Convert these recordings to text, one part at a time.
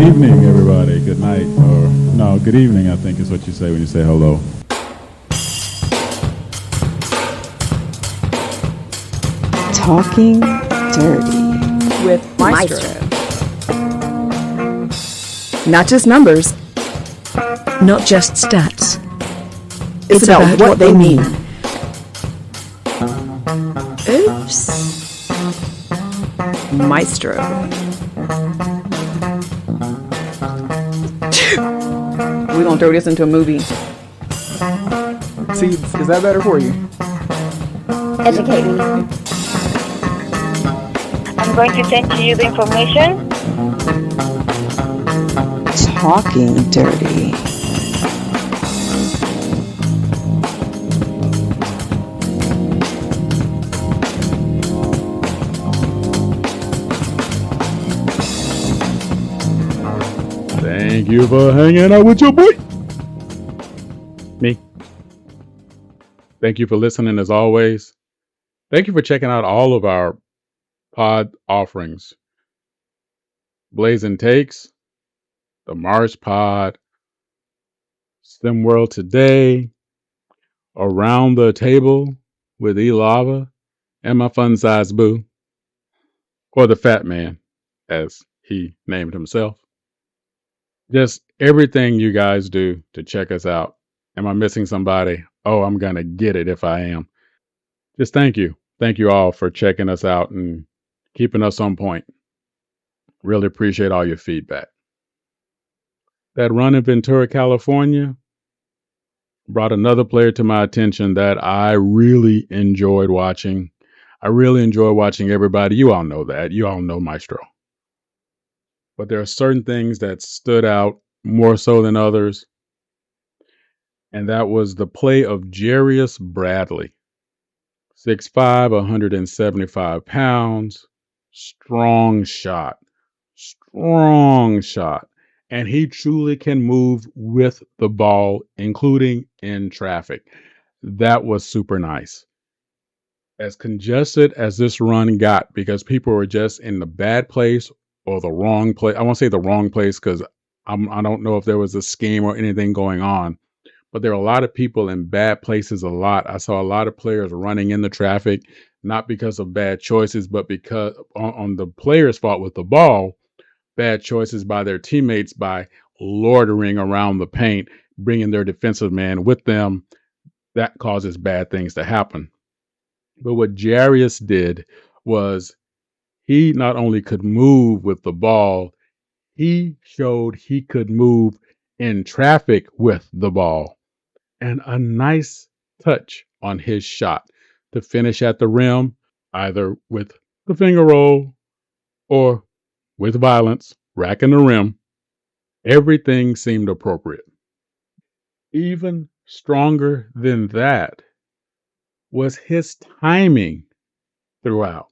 evening, everybody. Good night, or no, good evening. I think is what you say when you say hello. Talking Dirty with Maestro. Not just numbers, Not just stats. it's about what they mean. Oops. Maestro. We're gonna throw this into a movie. See, is that better for you? Educate me. I'm going to send to you the information. Talking Dirty. Thank you for hanging out with your boy. Me. Thank you for listening as always. Thank you for checking out all of our pod offerings. Blazing Takes, the Mars Pod, SimWorld Today, Around the Table with E-Lava, and my fun-sized boo, or the Fat Man, as he named himself. Just everything you guys do to check us out. Am I missing somebody? Oh, I'm going to get it if I am. Just thank you. Thank you all for checking us out and keeping us on point. Really appreciate all your feedback. That run in Ventura, California brought another player to my attention that I really enjoyed watching. I really enjoy watching everybody. You all know that. You all know Maestro. But there are certain things that stood out more so than others. And that was the play of Jarius Bradley. 6'5", 175 pounds. Strong shot. And he truly can move with the ball, including in traffic. That was super nice. As congested as this run got, because people were just in the bad place or the wrong place. I won't say the wrong place because I don't know if there was a scheme or anything going on. But there are a lot of people in bad places a lot. I saw a lot of players running in the traffic, not because of bad choices, but because on the player's fault with the ball, bad choices by their teammates by loitering around the paint, bringing their defensive man with them. That causes bad things to happen. But what Jarius did was he not only could move with the ball, he showed he could move in traffic with the ball. And a nice touch on his shot to finish at the rim, either with the finger roll or with violence, racking the rim. Everything seemed appropriate. Even stronger than that was his timing throughout.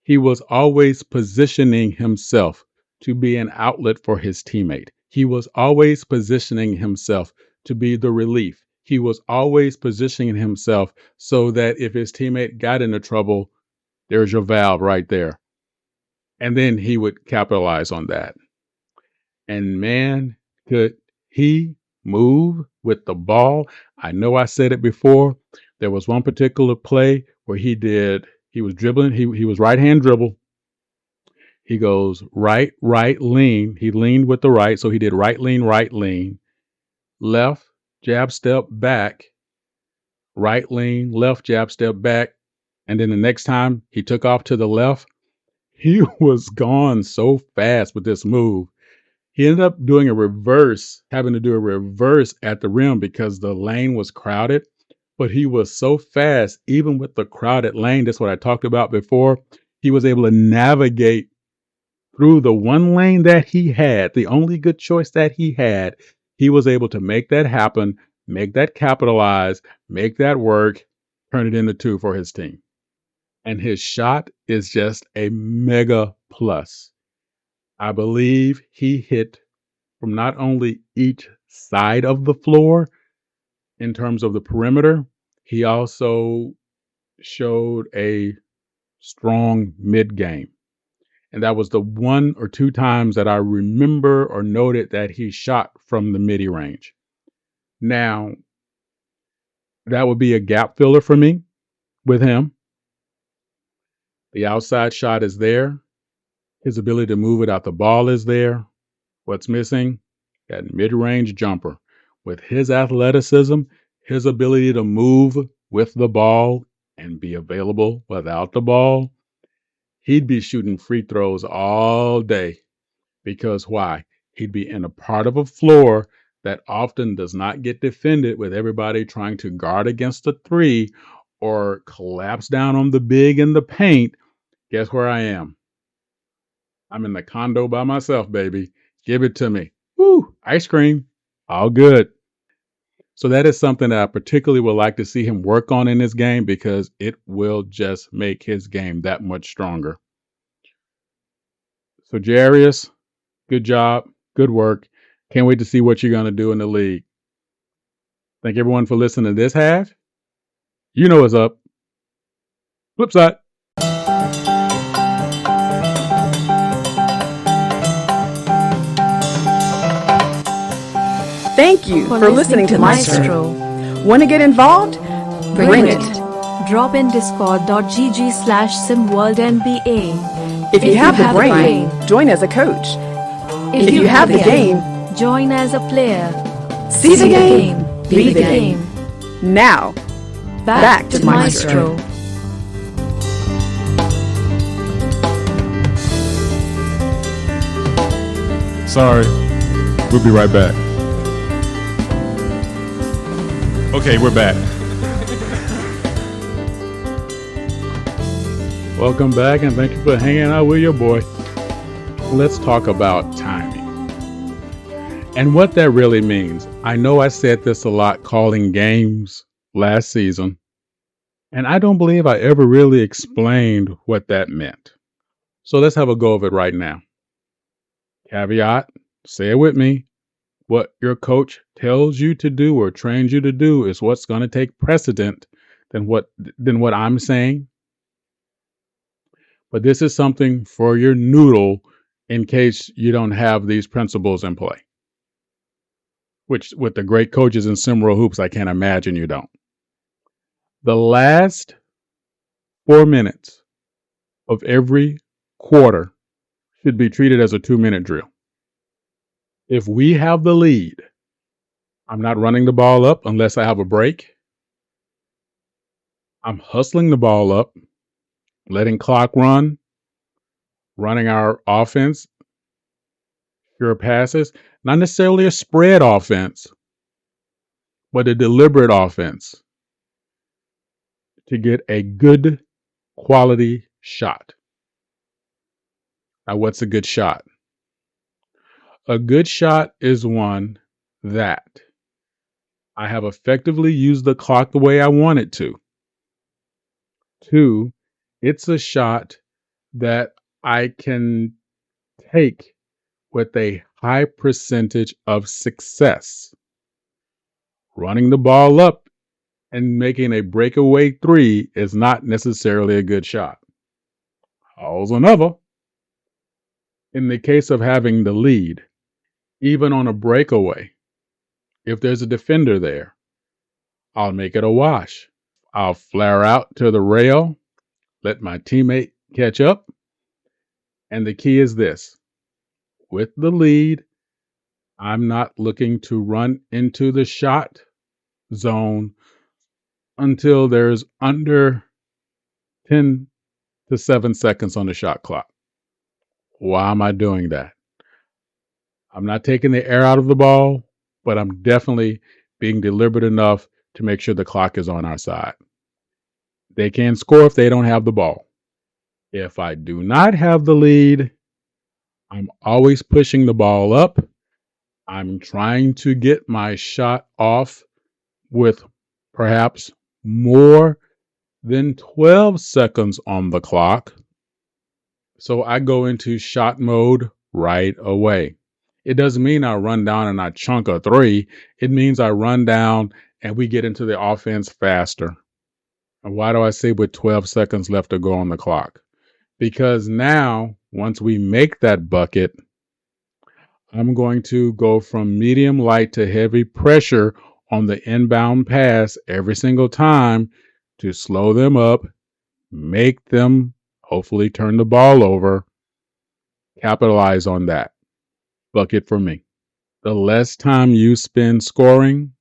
He was always positioning himself to be an outlet for his teammate. He was always positioning himself to be the relief. He was always positioning himself so that if his teammate got into trouble, there's your valve right there. And then he would capitalize on that. And man, could he move with the ball. I know I said it before. There was one particular play where he was dribbling. He was right-hand dribble. He goes right, lean. He leaned with the right. So he did right, lean, left, jab, step back, right, lean, left, jab, step back. And then the next time he took off to the left, he was gone so fast with this move. He ended up doing a reverse, having to do a reverse at the rim because the lane was crowded. But he was so fast, even with the crowded lane. That's what I talked about before. He was able to navigate through the one lane that he had, the only good choice that he had. He was able to make that happen, make that capitalize, make that work, turn it into 2 for his team. And his shot is just a mega plus. I believe he hit from not only each side of the floor in terms of the perimeter, he also showed a strong mid game. And that was the 1 or 2 times that I remember or noted that he shot from the midi range. Now, that would be a gap filler for me with him. The outside shot is there. His ability to move without the ball is there. What's missing? That mid-range jumper. With his athleticism, his ability to move with the ball and be available without the ball, he'd be shooting free throws all day. Because why? He'd be in a part of a floor that often does not get defended with everybody trying to guard against the three or collapse down on the big in the paint. Guess where I am? I'm in the condo by myself, baby. Give it to me. Woo! Ice cream. All good. So that is something that I particularly would like to see him work on in this game because it will just make his game that much stronger. So Jarius, good job. Good work. Can't wait to see what you're going to do in the league. Thank everyone for listening to this half. You know what's up. Flip side. Thank you for listening to Maestro. Want to get involved? Bring it. Drop in discord.gg/SimWorldNBA. If you have the brain, join as a coach. If you have the game, join as a player. see the game, be the game. Now, Back to Maestro. Sorry. We'll be right back. Okay, we're back. Welcome back and thank you for hanging out with your boy. Let's talk about timing and what that really means. I know I said this a lot calling games last season, and I don't believe I ever really explained what that meant. So let's have a go of it right now. Caveat, say it with me. What your coach tells you to do or trains you to do is what's going to take precedent than what I'm saying. But this is something for your noodle in case you don't have these principles in play. Which, with the great coaches in SimWorld Hoops, I can't imagine you don't. The last 4 minutes of every quarter should be treated as a 2-minute drill. If we have the lead, I'm not running the ball up unless I have a break. I'm hustling the ball up, letting clock run, running our offense, pure passes, not necessarily a spread offense, but a deliberate offense to get a good quality shot. Now, what's a good shot? A good shot is one that I have effectively used the clock the way I want it to. 2, it's a shot that I can take with a high percentage of success. Running the ball up and making a breakaway 3 is not necessarily a good shot. Also another, in the case of having the lead, even on a breakaway, if there's a defender there, I'll make it a wash. I'll flare out to the rail, let my teammate catch up. And the key is this. With the lead, I'm not looking to run into the shot zone until there's under 10 to 7 seconds on the shot clock. Why am I doing that? I'm not taking the air out of the ball, but I'm definitely being deliberate enough to make sure the clock is on our side. They can score if they don't have the ball. If I do not have the lead, I'm always pushing the ball up. I'm trying to get my shot off with perhaps more than 12 seconds on the clock. So I go into shot mode right away. It doesn't mean I run down and I chunk a 3. It means I run down and we get into the offense faster. And why do I say with 12 seconds left to go on the clock? because now once we make that bucket, I'm going to go from medium light to heavy pressure on the inbound pass every single time to slow them up, make them hopefully turn the ball over, capitalize on that. Bucket for me. The less time you spend scoring,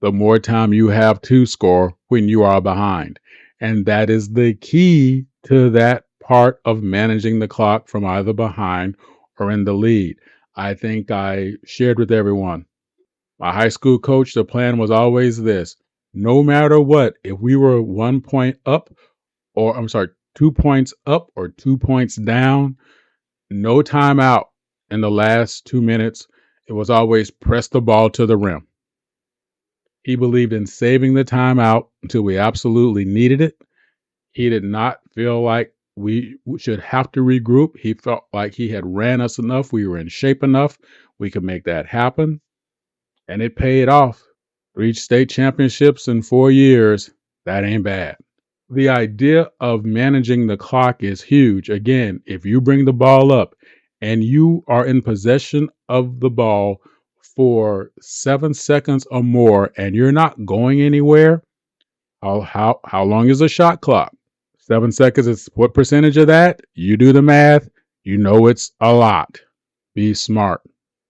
the more time you have to score when you are behind. And that is the key to that part of managing the clock from either behind or in the lead. I think I shared with everyone. My high school coach, the plan was always this. No matter what, if we were 1 point up, 2 points up or 2 points down, no timeout in the last 2 minutes. It was always press the ball to the rim. He believed in saving the timeout until we absolutely needed it. He did not feel like we should have to regroup. He felt like he had ran us enough. We were in shape enough. We could make that happen. And it paid off. 3 state championships in 4 years. That ain't bad. The idea of managing the clock is huge. Again, if you bring the ball up and you are in possession of the ball for 7 seconds or more and you're not going anywhere, how long is a shot clock? 7 seconds is what percentage of that? You do the math. You know it's a lot. Be smart.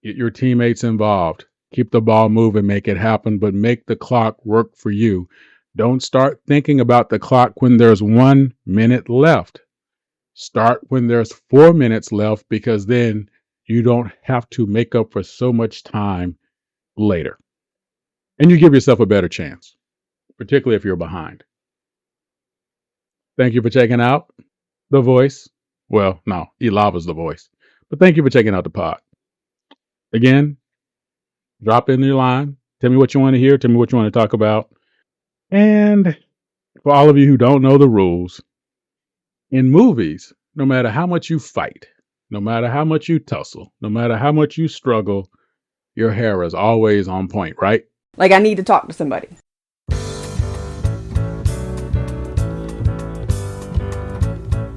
Get your teammates involved. Keep the ball moving, make it happen, but make the clock work for you. Don't start thinking about the clock when there's 1 minute left. Start when there's 4 minutes left, because then you don't have to make up for so much time later. And you give yourself a better chance, particularly if you're behind. Thank you for checking out The Voice. Well, no, Elava's The Voice. But thank you for checking out the pod. Again, drop in your line. Tell me what you want to hear. Tell me what you want to talk about. And for all of you who don't know the rules, in movies, no matter how much you fight, no matter how much you tussle, no matter how much you struggle, your hair is always on point, right? Like I need to talk to somebody.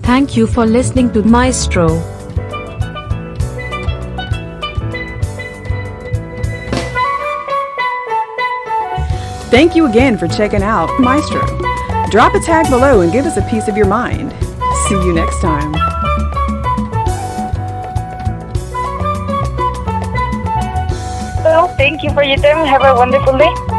Thank you for listening to Maestro. Thank you again for checking out Maestro. Drop a tag below and give us a piece of your mind. See you next time. Well, thank you for your time. Have a wonderful day.